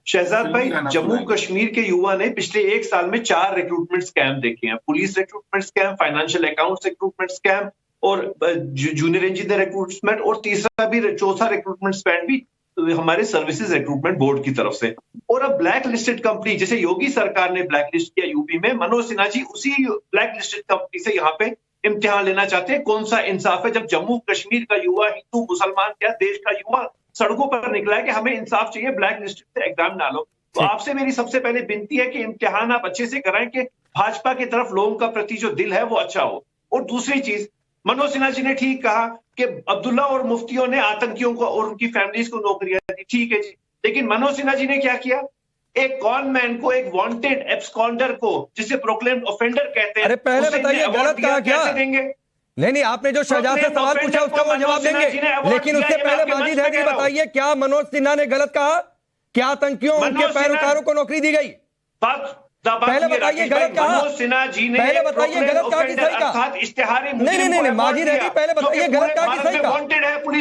शहजाद भाई, जम्मू कश्मीर के युवा ने पिछले 1 साल में 4 रिक्रूटमेंट स्कैम देखे हैं। Police recruitment scam, financial accounts recruitment scam और जूनियर इंजीनियर रिक्रूटमेंट, और चौथा रिक्रूटमेंट स्कैम भी हमारे सर्विसेज रिक्रूटमेंट बोर्ड की तरफ से। और अब ब्लैक लिस्टेड कंपनी, जैसे योगी सरकार ने ब्लैक लिस्ट किया यूपी में, मनोज सिन्हा जी उसी ब्लैक लिस्टेड कंपनी से यहाँ पे इम्तिहान लेना चाहते हैं। कौन सा इंसाफ है जब जम्मू कश्मीर का युवा, हिंदू मुसलमान क्या देश का युवा सड़कों पर निकला है कि हमें इंसाफ चाहिए, ब्लैक लिस्टेड से एग्जाम ना लो। तो आपसे मेरी सबसे पहले विनती है कि इम्तिहान आप अच्छे से कराएं कि भाजपा की तरफ लोगों का प्रति जो दिल है वो अच्छा हो। और दूसरी चीज, मनोज सिन्हा जी ने ठीक कहा कि अब्दुल्ला और मुफ्तियों ने आतंकियों को और उनकी फैमिलीज को नौकरियां दी, ठीक है जी। लेकिन मनोज सिन्हा जी ने क्या किया? एक कॉनमैन को, एक वांटेड एब्सकॉन्डर को, जिसे प्रोक्लेम्ड ऑफेंडर कहते हैं, अरे पहले बताइए गलत कहा क्या? देंगे? नहीं, आपने जो शहजाद से सवाल पूछा उसका वो जवाब देंगे, लेकिन उससे पहले माजिद हैदरी बताइए, क्या मनोज सिन्हा ने गलत कहा? क्या आतंकियों, उनके पैरोकारों को नौकरी दी गई? पहले बताइए गलत कहा। मनोज सिन्हा जी ने पहले बताइए गलत कहा कि सही कहा? नहीं, माजिद हैदरी पहले बताइए गलत कहा कि सही कहा?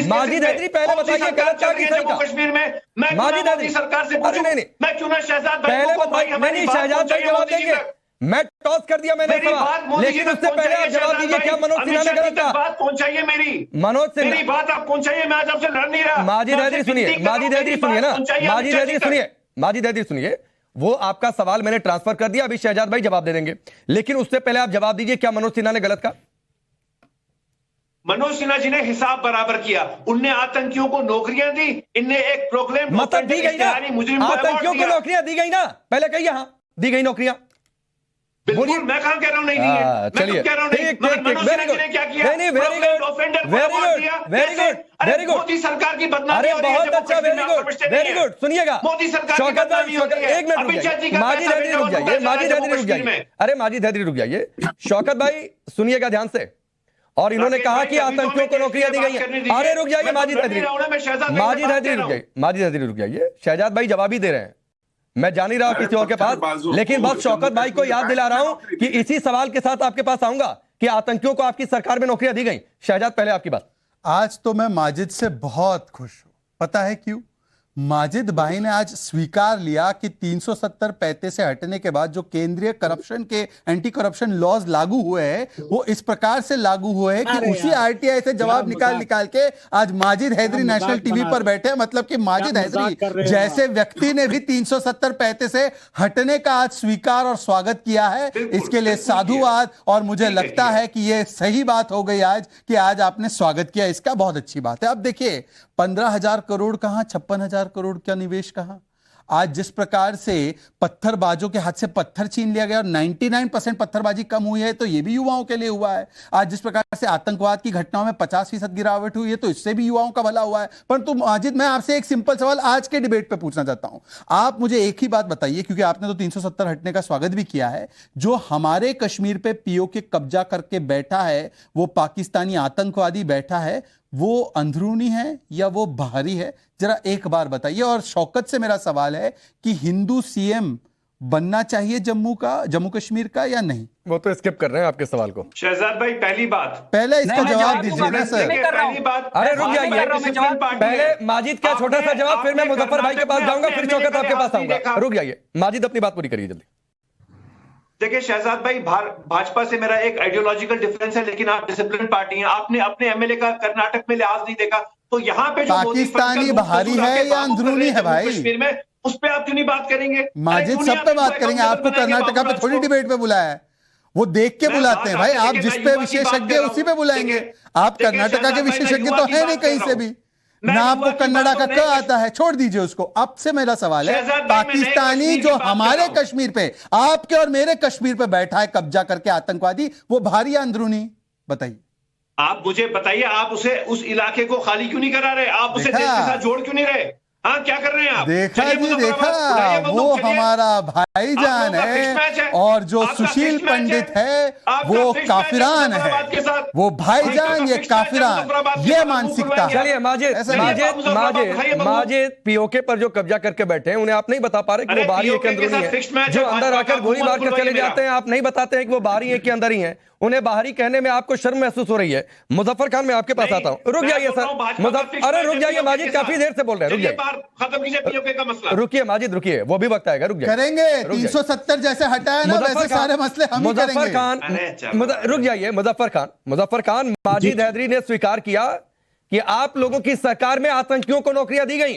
माजिद हैदरी पहले बताइए गलत कहा कि सही कहा? कश्मीर में माजिद हैदरी सरकार से पूछूं, मैं क्यों ना शहजाद भाई पहले बताइए। नहीं, शहजाद भाई जवाब देंगे। मैं टॉस कर दिया मैंने सवाल, लेकिन उससे पहले आप जवाब दीजिए, क्या मनोज सिन्हा ने गलत कहा? बात पहुंचाइए मेरी, मनोज सिन्हा, मेरी बात आप पहुंचाइए। मैं आज आपसे लड़ नहीं रहा। माजिद हैदरी सुनिए ना, माजिद हैदरी सुनिए। वो आपका सवाल मैंने ट्रांसफर कर दिया, अभी शहजाद भाई जवाब दे देंगे, लेकिन उससे पहले आप जवाब दीजिए, क्या मनोज सिन्हा ने गलत कहा? मनोज सिन्हा जी ने हिसाब बराबर किया। उनने आतंकियों को नौकरियां दी, इनने एक प्रोक्लेम मतलब दी गई ना, आतंकियों को नौकरियां दी गई ना, पहले कहिए। हाँ, दी गई नौकरियां? बिल्कुल, मैं कहां कह रहा हूं नहीं दी है, मैं चलिए, तो कह रहा हूं नहीं। मगर मनोज सिन्हा ने क्या किया? नहीं, वेरी गुड, ऑफेंडर को वेरी अवार्ड गुड, दिया। वेरी कैसे? गुड, अरे वेरी गुड। मोदी सरकार की बदनामी अरे हो रही है, बहुत जम्मू अच्छा, कश्मीर वेरी में, आप गुड, समझते नहीं वेरी हैं। गुड। सुनिएगा मोदी सरकार की शौकत बदनामी हो रही है। एक मिनट रुक अमित शाह जी जाइए, का माजिद पैसा हैदरी रुक बेटा जाइए, उड़ाया माजिद जम्मू हैदरी रुक कश्मीर जाइए, में। अरे माजिद हैदरी रुक जाइए। शौकत भाई सुनिएगा ध्यान से, और इन्होंने राकेश कहा भाई, कि अभी तो आतंकियों को हमें नौकरियां दी बात गई करने हैं। दीजिए। अरे रुक जाइए मैं तो माजिद लड़ हैदरी, नहीं रहा हूं ना, मैं शहजाद भाई से माजिद बात हैदरी कर रुक रहा जाइए, माजिद हैदरी रुक जाइए। शहजाद भाई जवाब ही दे रहे हैं, मैं जान ही रहा हूं किसी और के पास, लेकिन बस शौकत भाई को याद दिला रहा हूं कि इसी सवाल के साथ आपके पास आऊंगा कि आतंकियों को आपकी सरकार में नौकरियां दी गई। शहजाद पहले आपकी बात। आज तो मैं माजिद से बहुत खुश हूं, पता है क्यों? माजिद भाई ने आज स्वीकार लिया कि 370-35 से हटने के बाद जो केंद्रीय करप्शन के एंटी करप्शन लॉज लागू हुए हैं वो इस प्रकार से लागू हुए हैं कि उसी आरटीआई से जवाब निकाल के आज माजिद हैदरी नेशनल टीवी पर बैठे। मतलब कि माजिद हैदरी जैसे व्यक्ति ने भी 370-35 से हटने का आज स्वीकार और स्वागत किया है, इसके लिए साधुवाद। और मुझे लगता है कि ये सही बात हो गई आज कि आज आपने स्वागत किया, इसका बहुत अच्छी बात है। अब देखिए 15,000 करोड़ कहां, 56,000 करोड़ का निवेश कहां। आज जिस प्रकार से पत्थरबाजों के हाथ से पत्थर छीन लिया गया और 99% पत्थरबाजी कम हुई है, तो यह भी युवाओं के लिए हुआ है। आज जिस प्रकार से आतंकवाद की घटनाओं में 50% गिरावट हुई है, तो इससे भी युवाओं का भला हुआ है। परंतु माजिद, मैं आपसे एक सिंपल सवाल आज के डिबेट पे पूछना चाहता हूं। आप मुझे एक ही बात बताइए, क्योंकि आपने तो 370 हटने का स्वागत भी किया है, जो हमारे कश्मीर पे पीओके कब्जा करके बैठा है, वो पाकिस्तानी आतंकवादी बैठा है, वो अंदरूनी है या वो बाहरी है? जरा एक बार बताइए। और शौकत से मेरा सवाल है कि हिंदू सीएम बनना चाहिए जम्मू कश्मीर का या नहीं? वो तो स्किप कर रहे हैं आपके सवाल को। शहजाद भाई, पहली बात, पहले इसका जवाब दीजिए ना सर। पहली बात, अरे रुक जाइए, पहले माजिद का छोटा सा जवाब, फिर मैं मुजफ्फर भाई के पास जाऊंगा, फिर शौकत आपके पास आऊंगा। रुक जाइए माजिद, अपनी बात पूरी करिए जल्दी। देखिए शहजाद भाई, भाजपा से मेरा एक आइडियोलॉजिकल डिफरेंस है, लेकिन आप डिसिप्लिन पार्टी हैं। आपने अपने एमएलए का कर्नाटक में लिहाज नहीं देखा, तो यहाँ पे जो पाकिस्तानी बाहरी है या अंदरूनी है भाई? कश्मीर में उस पे आप क्यों नहीं बात करेंगे? माजिद सब पे बात करेंगे, आपको कर्नाटका पे थोड़ी डिबेट पे बुलाया है, वो देख के बुलाते हैं भाई। आप जिस पे विशेषज्ञ उसी पे बुलाएंगे। आप कर्नाटका के विशेषज्ञ तो है नहीं कहीं से भी, ना आपको कन्नड़ा का क आता है, छोड़ दीजिए उसको। अब से मेरा सवाल है, पाकिस्तानी जो हमारे कश्मीर पे, आपके और मेरे कश्मीर पे बैठा है कब्जा करके आतंकवादी, वो बाहरी या अंदरूनी? बताइए। आप मुझे बताइए, आप उसे उस इलाके को खाली क्यों नहीं करा रहे? आप उसे देश के साथ जोड़ क्यों नहीं रहे? हाँ, क्या कर रहे हैं आप? देखा जी, देखा, वो हमारा भाईजान है, और जो सुशील पंडित है वो काफिरान है। वो भाईजान, ये काफिरान, ये मानसिकता। चलिए माजिद पीओके पर जो कब्जा करके बैठे हैं, उन्हें आप नहीं बता पा रहे कि वो बाहरी है कि अंदरूनी है। जो अंदर आकर गोली मार कर चले जाते हैं, आप नहीं बताते हैं कि वो बाहरी है कि अंदर ही है। उन्हें बाहरी कहने में आपको शर्म महसूस हो रही है। मुजफ्फर खान, मैं आपके पास आता हूं। रुक जाइए सर, अरे रुक जाइए माजिद, काफी देर से बोल रहे हैं, रुक जाइए, खत्म कीजिए पीओके का मसला। रुकिए माजिद, रुकिए, वो भी वक्त आएगा, रुक जाइए। करेंगे 370 जैसे हटाया ना, वैसे सारे मसले हम ही करेंगे। मुजफ्फर खान, रुक जाइए, मुजफ्फर खान, माजिद हैदरी ने स्वीकार किया कि आप लोगों की सरकार में आतंकियों को नौकरियां दी गई।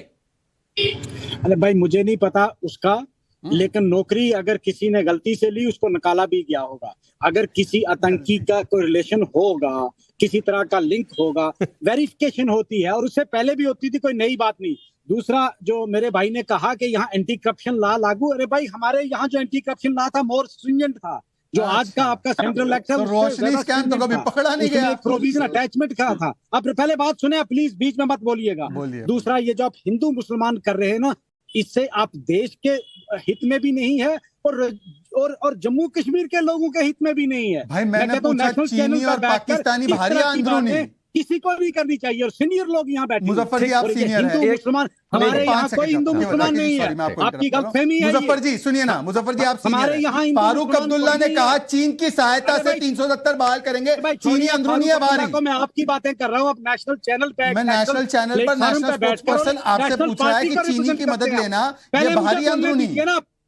अरे भाई, मुझे नहीं पता उसका, लेकिन नौकरी अगर किसी ने गलती से ली, उसको निकाला भी गया होगा। अगर किसी आतंकी का कोई रिलेशन होगा, किसी तरह का लिंक होगा, वेरिफिकेशन होती है, और उससे पहले भी होती थी, कोई नई बात नहीं। दूसरा, जो मेरे भाई ने कहा कि यहाँ एंटी करप्शन लॉ लागू, अरे भाई हमारे यहाँ जो एंटी करप्शन लॉ था मोर स्ट्रिंजेंट था। जो आज का आपका सेंट्रल इलेक्शन, तो रोशनी स्कैम तो कभी पकड़ा नहीं गया। प्रोविजन अटैचमेंट का था। अब पहले बात सुने, प्लीज बीच में मत बोलिएगा। दूसरा, ये जो आप हिंदू मुसलमान कर रहे हैं ना, इससे आप देश के हित में भी नहीं है, और जम्मू कश्मीर के लोगों के हित में भी नहीं है। भाई मैंने पूछा चीनी और पाकिस्तानी बाहरी या अंदरूनी? किसी को भी करनी चाहिए, और सीनियर लोग यहाँ बैठे। मुजफ्फर जी, आप सीनियर हैं। मुसलमान, हमारे यहाँ कोई हिंदू मुसलमान नहीं है, आपकी गलतफहमी है। मुजफ्फर जी सुनिए ना, मुजफ्फर जी आप हमारे यहाँ फारूक अब्दुल्ला ने कहा चीन की सहायता से 370 बहाल करेंगे। चीनी अंदरूनी है बाहरी? मैं आपकी बातें कर रहा हूँ, अब नेशनल चैनल पे, मैं नेशनल चैनल पर नेशनल स्पोक्सपर्सन आपसे पूछ रहा है कि चीनी की मदद लेना ये बाहरी अंदरूनी?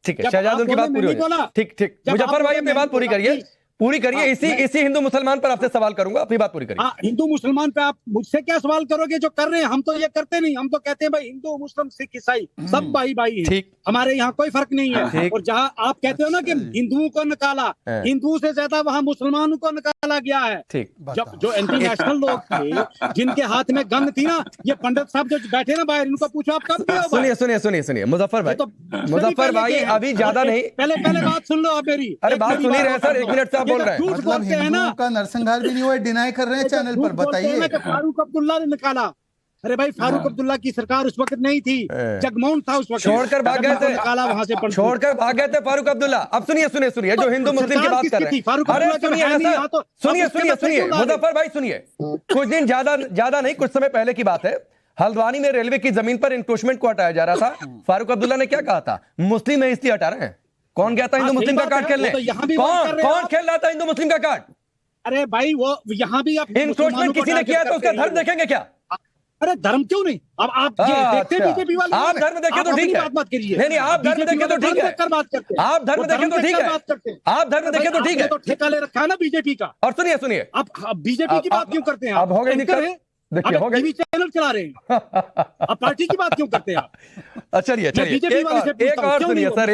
ठीक है, शहजाद उनकी बात पूरी हो गई। ठीक, मुजफ्फर भाई अपनी बात पूरी करिए। पूरी करिए। इसी हिंदू मुसलमान पर आपसे सवाल करूंगा, अपनी बात पूरी करिए। हाँ, हिंदू मुसलमान पे आप मुझसे क्या सवाल करोगे? जो कर रहे हैं हम तो ये करते नहीं, हम तो कहते हैं भाई हिंदू मुस्लिम सिख ईसाई सब भाई भाई हैं, ठीक। हमारे यहाँ कोई फर्क नहीं है। ठीक। और जहाँ आप कहते हो ना कि हिंदुओं को निकाला, हिंदुओं से ज्यादा वहाँ मुसलमानों को निकाला गया है। ठीक। जब जो एंटी नेशनल लोग थे जिनके हाथ में गन थी ना, ये पंडित साहब जो बैठे ना बाहर, इनको पूछो आप कब गए हो भाई? सुनिए मुजफ्फर भाई, अभी ज्यादा नहीं, पहले बात सुन लो आप मेरी। अरे बात सुन ही रहे सर, 1 मिनट से आप बोल रहे हैं। झूठ मतलब बोलते हैं ना, हिंदुओं का नरसंहार भी नहीं हुआ, डिनाई कर रहे हैं चैनल पर, बताइए। फारूक अब्दुल्ला ने निकाला। अरे भाई फारूक अब्दुल्ला की सरकार उस वक्त नहीं थी, जगमोहन था उस वक्त, छोड़कर भाग गए थे, निकाला वहां से, छोड़कर भाग गए थे फारूक अब्दुल्ला। अब सुनिए जो हिंदू मुस्लिम की बात कर रहे हैं, अरे सुनिए मुजफ्फर भाई सुनिए, कुछ दिन ज्यादा नहीं, कुछ समय पहले की बात है, हल्द्वानी में रेलवे की जमीन पर इंक्रोचमेंट को हटाया जा रहा था। फारूक अब्दुल्ला ने क्या कहा था? मुस्लिम है इसलिए हटा रहे हैं। कौन गया था हिंदू मुस्लिम का कार्ड खेलने? कौन खेल रहा था हिंदू मुस्लिम का कार्ड? अरे भाई वो यहाँ भी आप इंक्रोचमेंट किसी ने किया तो उसका धर्म देखेंगे क्या? अरे धर्म क्यों नहीं? अब आप देखते बीजेपी वाले, आप धर्म देखे तो ठीक है, बात मत करिए। नहीं आप धर्म देखे तो ठीक है, आप धर्म देखे तो ठीक है, आप धर्म देखे तो ठीक है। तो ठेका ले रखा है ना बीजेपी का। और सुनिए आप बीजेपी की बात क्यों करते हैं? अब हो गई दिक्कत, देखिए हो गई, टीवी चैनल चला रहे हैं, आप पार्टी की बात क्यों करते हैं आप? चलिए एक और सुनिए सर,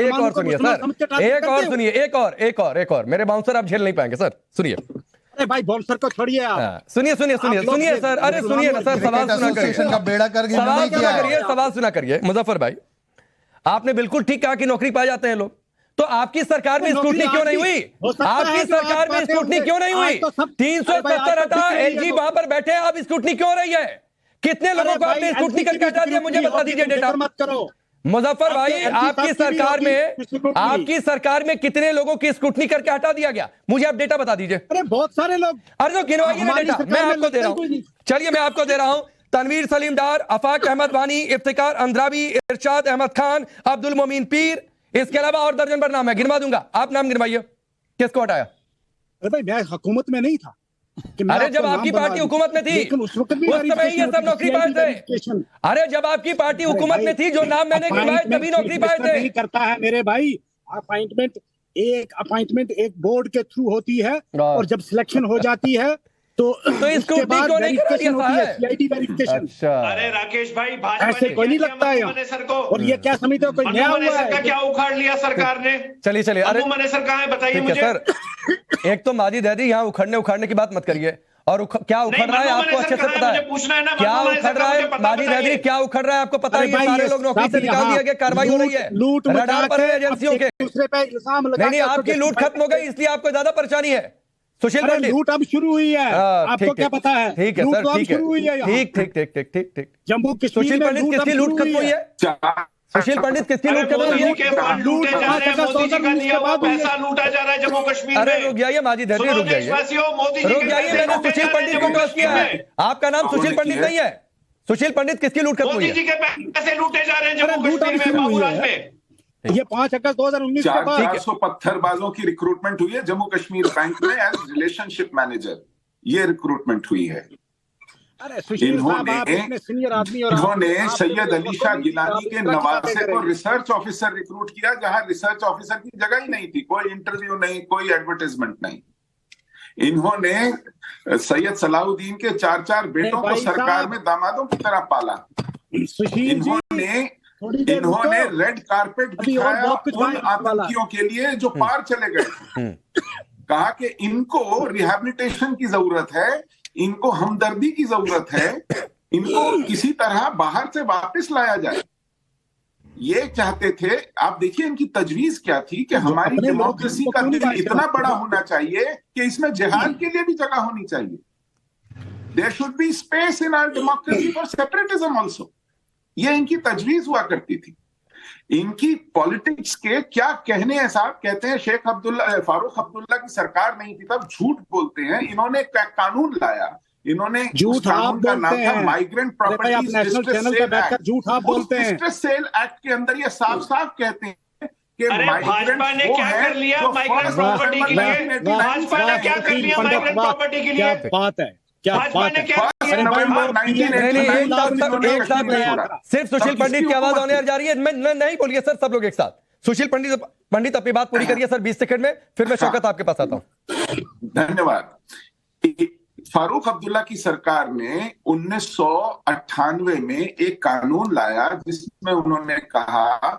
एक और मेरे बाउंसर आप झेल नहीं पाएंगे सर, सुनिए। अरे भाई बाउंसर को छोड़िए आप, सुनिए सर, अरे सुनिए ना सर, सवाल सुना करिए, सवाल सुना करिए। मुजफ्फर भाई, आपने बिल्कुल ठीक कहा कि नौकरी पाए जाते हैं लोग, तो आपकी सरकार में स्क्रूटनी क्यों नहीं हुई? आपकी सरकार में स्क्रूटनी क्यों नहीं हुई? 370 हटा, एलजी वहां पर बैठे, अब स्क्रूटनी क्यों रही है? कितने लोगों को आपने स्क्रूटनी करके हटा दिया, मुझे बता दीजिए डेटा। मत करो मुजफ्फर भाई, आपकी सरकार में कितने लोगों की स्क्रूटनी करके हटा दिया गया, मुझे आप डेटा बता दीजिए। अरे बहुत सारे लोग, अरे तो गिनवाइए ना डेटा, मैं आपको दे रहा हूं, चलिए मैं आपको दे रहा हूं। तनवीर सलीम डार, अफाक अहमद वानी, इफ्तिकार अंद्रावी, इरशाद अहमद खान, अब्दुल मोमीन पीर, इसके अलावा और दर्जन भर नाम है, गिनवा दूंगा, आप नाम गिनवाइए, किसको हटाया? अरे भाई मैं हुकूमत में नहीं था। अरे जब आपकी पार्टी हुकूमत में थी उस समय ये सब नौकरी पाए थे। अरे जब आपकी पार्टी हुकूमत में थी, जो नाम मैंने गिनवाए तभी नौकरी पाए थे। नहीं करता है मेरे भाई, अपॉइंटमेंट एक बोर्ड के थ्रू होती है, और जब सिलेक्शन हो जाती है तो इसके बाद वेरिफिकेशन होती है, सीआईडी वेरिफिकेशन। अच्छा, अरे राकेश भाई, भाजपा ऐसे कोई नहीं लगता है मनेसर को, और ये क्या समझते हो, कोई नया हुआ है क्या उखाड़ लिया सरकार ने? चलिए अरे मनेसर कहाँ है बताइए मुझे सर। एक तो माजिद हैदरी, यहाँ उखड़ने की बात मत करिए, और क्या उखड़ रहा है आपको अच्छे से पता है, क्या उखड़ रहा है माजिद हैदरी, क्या उखड़ रहा है आपको पता है? सारे लोग नौकरी से निकाल दिया गया, कार्रवाई हो रही है, लूट रडार पर है एजेंसियों के। दूसरे पे इल्जाम लगा, नहीं आपकी लूट खत्म हो गई, इसलिए आपको ज्यादा परेशानी है। सुशील पंडित, लूट अब शुरू हुई है, आपको क्या पता है? ठीक है सर, ठीक है, ठीक। जम्मू कश्मीर सुशील पंडित किसकी लूट खत्म हुई है? सुशील पंडित किसकी लूट खत्म हुई है? पैसा लूटा जा रहा है जम्मू कश्मीर में। अरे रुक जाइए माजिद हैदरी, रुक जाइए, मैंने सुशील पंडित को टॉस किया है, आपका नाम सुशील पंडित नहीं है। सुशील पंडित किसकी लूट खत्म हुई है? मोदी जी के पैसे लूटे जा रहे हैं जम्मू कश्मीर में, बाबूराज में। ये 5 अगस्त 2019 के बाद 400 पत्थरबाजों की रिक्रूटमेंट हुई है जम्मू कश्मीर बैंक में एज रिलेशनशिप मैनेजर, ये रिक्रूटमेंट हुई है। इन्होंने सैयद अली शाह गिलानी के नवासे को रिसर्च ऑफिसर रिक्रूट किया, जहां रिसर्च ऑफिसर की जगह ही नहीं थी, कोई इंटरव्यू नहीं, कोई एडवर्टाइजमेंट नहीं। इन्होंने सैयद सलाउद्दीन के 4 बेटों को सरकार में दामादों की तरह पाला। इन्होंने रेड कारपेट बिछाया उन आतंकियों के लिए जो पार चले गए थे। कहा कि इनको रिहैबिलिटेशन की जरूरत है, इनको हमदर्दी की जरूरत है, इनको किसी तरह बाहर से वापस लाया जाए, ये चाहते थे। आप देखिए इनकी तजवीज क्या थी कि हमारी डेमोक्रेसी का दिल इतना बड़ा होना चाहिए कि इसमें जिहाद के लिए भी जगह होनी चाहिए। There should be space in our democracy for separatism also. ये इनकी तजवीज हुआ करती थी। इनकी पॉलिटिक्स के क्या कहने हैं साहब, कहते हैं शेख फारूक अब्दुल्ला की सरकार नहीं थी तब झूठ बोलते हैं। इन्होंने कानून लाया, इन्होंने झूठ आप का नाम था हैं। Migrant properties distress cell act के अंदर ये साफ साफ कहते हैं कि भाजपा ने क्या कर लिया माइग्रेंट प्रॉपर्टी के लिए? भाजपा ने क्या कर लिया माइग्रेंट प्रॉपर्टी के लिए? बात है, क्या बात है? एक साथ सिर्फ सुशील पंडित की आवाज होने जा रही है। मैं नहीं बोलिए सर, सब लोग एक साथ। सुशील पंडित अपनी बात पूरी करिए सर 20 सेकंड में, फिर मैं शौकत आपके पास आता हूं। धन्यवाद। फारूक अब्दुल्ला की सरकार ने 1998 में एक कानून लाया जिसमें उन्होंने कहा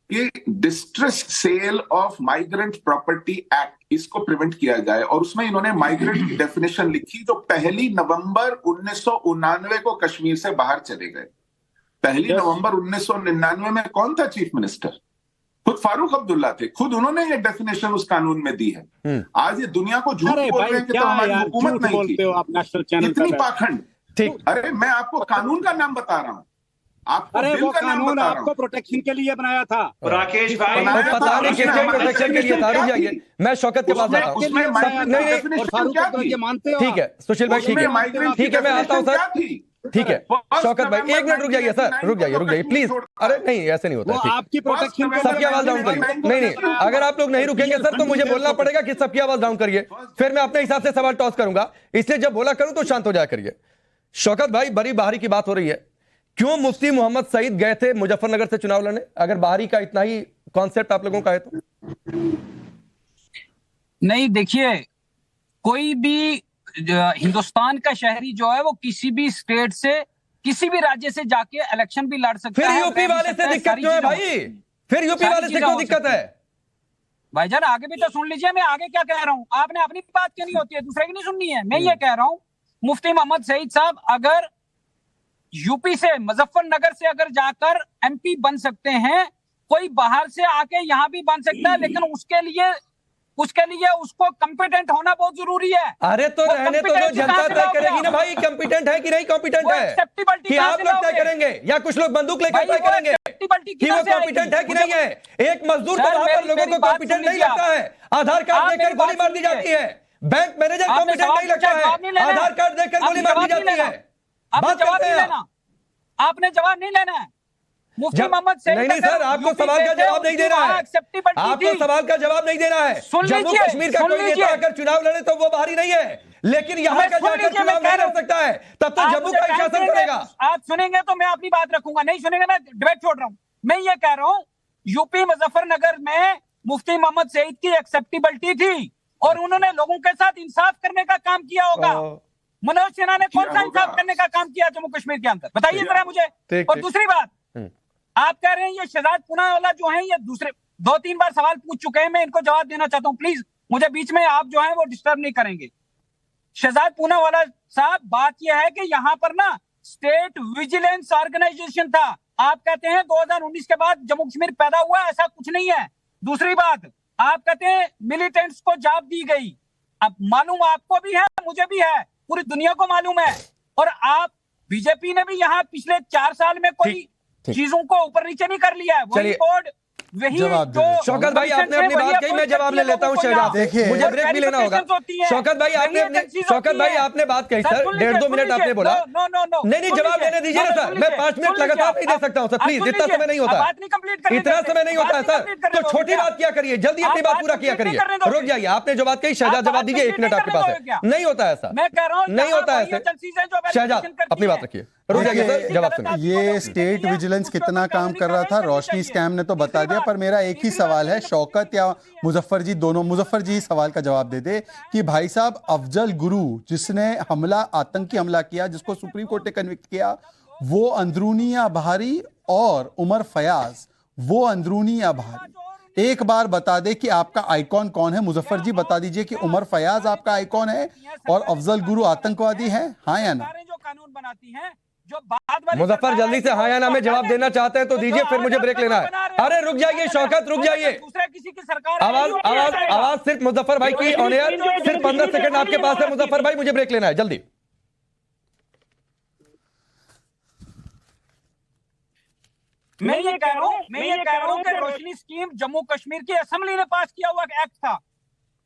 कि distress cell of migrant property act, इसको प्रिवेंट किया जाए, और उसमें इन्होंने माइग्रेंट की डेफिनेशन लिखी जो 1 नवंबर 1999 को कश्मीर से बाहर चले गए। 1 नवंबर 1999 में कौन था चीफ मिनिस्टर? खुद फारूक अब्दुल्ला थे, खुद उन्होंने ये डेफिनेशन उस कानून में दी है। आज ये दुनिया को झूठ बोल रहे हैं कि तो हमारी हुकूमत नहीं थी। इतनी पाखंड। ठीक, अरे मैं आपको कानून का नाम बता रहा हूं, आपको अरे बिल वो का नाम कानून बता रहा आपको हूं। प्रोटेक्शन के लिए बनाया था राकेश भाई, पता नहीं किसके प्रोटेक्शन के लिए था। रुक जाइए, मैं शौकत के पास जाता हूं। उसमें माइग्रेंट नहीं, डेफिनेशन फारूक क्या अब्दुल्ला थी? ये मानते हो? ठीक है सुशील भाई, ठीक है ठीक है, मैं आता हूं सर। ठीक है शौकत भाई, 1 मिनट रुक जाइए सर, रुक जाइए प्लीज। अरे नहीं, ऐसे नहीं होता। वो ठीक, आपकी प्रोटेक्शन के सबकी आवाज डाउन करिए। नहीं, अगर आप लोग नहीं रुकेंगे सर तो मुझे बोलना पड़ेगा कि सबकी आवाज डाउन करिए, फिर मैं अपने हिसाब से सवाल टॉस करूंगा, इसलिए जब बोला करूं तो शांत हो जाया करिए। शौकत भाई, बड़ी बाहरी की बात हो रही है, क्यों मुफ्ती मोहम्मद सईद गए थे मुजफ्फरनगर से चुनाव लड़ने? अगर बाहरी का इतना ही कॉन्सेप्ट आप लोगों का है तो। नहीं, देखिए, कोई भी हिंदुस्तान का शहरी जो है वो किसी भी स्टेट से, किसी भी राज्य से जाके इलेक्शन भी लड़ सकता फिर है। यूपी वाले से दिक्कत क्यों है भाई? फिर यूपी वाले से क्यों दिक्कत है? भाईजान आगे भी तो सुन लीजिए, मैं आगे क्या कह रहा हूं। आपने अपनी बात क्यों नहीं होती है, दूसरे की नहीं सुननी है। मैं ये कह रहा हूं, मुफ्ती मोहम्मद सईद साहब अगर यूपी से, मुजफ्फरनगर से अगर जाकर एमपी बन सकते हैं, कोई बाहर से आके यहां भी बन सकता है, लेकिन उसके लिए उसको कॉम्पिटेंट होना बहुत जरूरी है। अरे तो रहने तो जो जनता तय करेगी ना भाई, कॉम्पिटेंट है कि नहीं कॉम्पिटेंट है, कि आप लोग तय करेंगे या कुछ लोग बंदूक लेकर तय करेंगे कि वो कॉम्पिटेंट है कि नहीं है? एक मजदूर को वहां पर लोगों को कॉम्पिटेंट नहीं लगता है, आधार कार्ड देकर गोली मार दी जाती है। बैंक मैनेजर कॉम्पिटेंट नहीं लगता है, आधार कार्ड देकर गोली मार दी जाती है। बात करते हैं, आपने जवाब नहीं लेना है। मुफ्ती मोहम्मद सईद, नहीं सर, आपको सवाल का जवाब नहीं देना है, आपको सवाल का जवाब नहीं देना है। जम्मू कश्मीर का कोई नेता अगर चुनाव लड़े तो वो बाहरी नहीं है, लेकिन यहाँ का जाकर चुनाव नहीं लड़ सकता है, तब तो जम्मू का शासन करेगा। आप सुनेंगे तो मैं अपनी बात रखूंगा, नहीं सुनेंगे मैं डिबेट छोड़ रहा हूं। मैं ये कह रहा हूं, यूपी मुजफ्फरनगर में मुफ्ती मोहम्मद सईद की एक्सेप्टेबिलिटी थी और उन्होंने लोगों के साथ इंसाफ करने का काम किया होगा। मनोज सिन्हा ने कौन सा इंसाफ करने का काम किया जम्मू कश्मीर के अंदर, बताइए जरा मुझे। और दूसरी बात, आप कह रहे हैं ये शहजाद पूना वाला जो है, ये दूसरे 2-3 बार सवाल पूछ चुके हैं, मैं इनको जवाब देना चाहता हूं। प्लीज मुझे बीच में आप जो है वो डिस्टर्ब नहीं करेंगे। शहजाद पूना वाला साहब, बात यह है कि यहाँ पर ना स्टेट विजिलेंस ऑर्गेनाइजेशन था। आप कहते हैं 2019 के बाद जम्मू कश्मीर पैदा हुआ, ऐसा कुछ नहीं है। दूसरी बात, आप कहते हैं मिलिटेंट्स को जाप दी गई। अब मालूम आपको भी है, मुझे भी है, पूरी दुनिया को मालूम है। और आप बीजेपी ने भी यहाँ पिछले 4 साल में कोई चीजों को ऊपर नीचे नहीं कर लिया है। वही बोर्ड, वही जो शौकत भाई आपने अपनी बात कही, मैं जवाब ले लेता हूँ शहजाद, मुझे ब्रेक भी लेना होगा। शौकत भाई आपने बात कही सर, 1.5-2 मिनट आपने बोला। नहीं, जवाब लेने दीजिए ना सर, मैं 5 मिनट लगातार नहीं दे सकता हूँ सर, प्लीज, इतना समय नहीं होता, इतना समय नहीं होता है सर, तो छोटी बात क्या करिए, जल्दी अपनी बात पूरा किया करिए। रुक जाइए, आपने जो बात कही शहजाद जवाब दीजिए, 1 मिनट आपके पास है। नहीं होता ऐसा, मैं कह रहा हूँ नहीं होता ऐसे। शहजाद अपनी बात रखिए, रुक जाइए सर, जवाब सुनिए। ये स्टेट विजिलेंस कितना काम कर रहा था, रोशनी स्कैम ने तो बता दिया, पर मेरा एक ही सवाल है, शौकत या मुजफ्फर जी, दोनों, मुजफ्फर जी सवाल का जवाब दे दे कि भाई साहब अफजल गुरु जिसने हमला, आतंकी हमला किया, जिसको सुप्रीम कोर्ट ने कन्विक्ट किया, वो अंदरूनी या बाहरी, और उमर फयाज वो अंदरूनी या बाहरी? एक बार बता दे कि आपका आइकॉन कौन है। मुजफ्फर जी बता दीजिए कि उमर फयाज आपका आइकॉन है और अफजल गुरु आतंकवादी है, हाँ या ना? जो कानून बनाती हैं, जो बाद वाली मुजफ्फर जल्दी से हाँ या ना में जवाब देना चाहते हैं तो दीजिए, फिर मुझे ब्रेक लेना है। अरे रुक जाइए शौकत, रुक जाइए, दूसरे किसी की सरकार, आवाज सिर्फ मुजफ्फर भाई की ऑन एयर, सिर्फ 15 सेकंड आपके पास है मुजफ्फर भाई, मुझे ब्रेक लेना है जल्दी। मैं ये कह रहा हूँ कि रोशनी स्कीम जम्मू कश्मीर की असेंबली ने पास किया हुआ एक्ट था।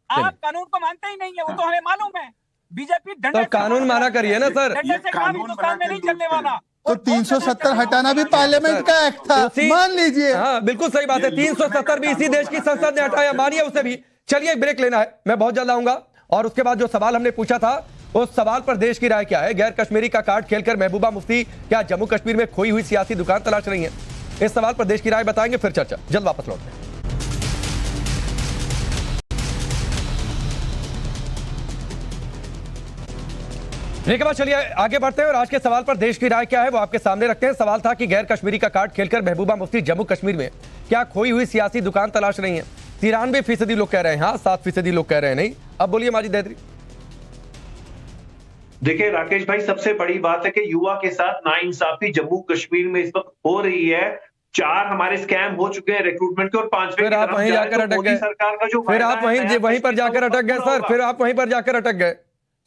आप कानून को मानते ही नहीं है, वो तो हमें मालूम है। बीजेपी तो कानून माना करिए ना सर, हिंदुस्तान में नहीं चलने वाला। तो 370 हटाना भी पार्लियामेंट का एक्ट था, मान लीजिए। हाँ बिल्कुल सही बात है, 370 भी इसी देश की संसद ने हटाया, मानिए उसे भी। चलिए ब्रेक लेना है, मैं बहुत जल्द आऊंगा। और उसके बाद जो सवाल हमने पूछा था, उस सवाल पर देश की राय क्या है? गैर कश्मीरी का कार्ड खेलकर महबूबा मुफ्ती क्या जम्मू कश्मीर में खोई हुई सियासी दुकान तलाश रही है? इस सवाल पर देश की राय बताएंगे, फिर चर्चा, जल्द वापस लौटते हैं। ब्रेक के बाद चलिए आगे बढ़ते हैं और आज के सवाल पर देश की राय क्या है वो आपके सामने रखते हैं। सवाल था कि गैर कश्मीरी का कार्ड खेलकर महबूबा मुफ्ती जम्मू कश्मीर में क्या खोई हुई सियासी दुकान तलाश रही है? 93% लोग कह रहे हैं हाँ, 7% लोग कह रहे हैं नहीं। अब बोलिए माजिद हैदरी। देखिए राकेश भाई, सबसे बड़ी बात है कि युवा के साथ नाइंसाफी जम्मू कश्मीर में इस वक्त हो रही है। 4 हमारे स्कैम हो चुके हैं रिक्रूटमेंट के और 5वें फिर आप वहीं जाकर अटक गए। सरकार का जो फिर आप वहीं पर जाकर अटक गए सर, फिर आप वहीं पर जाकर अटक गए।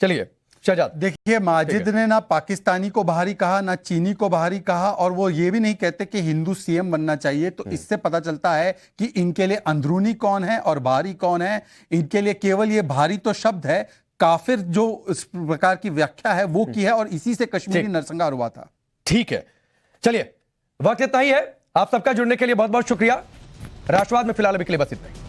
चलिए शहजाद। देखिए, माजिद ने ना पाकिस्तानी को बाहरी कहा ना चीनी को बाहरी कहा, और वो ये भी नहीं कहते कि हिंदू सीएम बनना चाहिए। तो इससे पता चलता है कि इनके लिए अंदरूनी कौन है और बाहरी कौन है। इनके लिए केवल ये बाहरी तो शब्द है, काफिर जो इस प्रकार की व्याख्या है वो की है, और इसी से कश्मीरी नरसंहार हुआ था। ठीक है, चलिए वक्त इतना ही है। आप सबका जुड़ने के लिए बहुत बहुत शुक्रिया। राष्ट्रवाद में फिलहाल अभी के लिए बस इतना ही।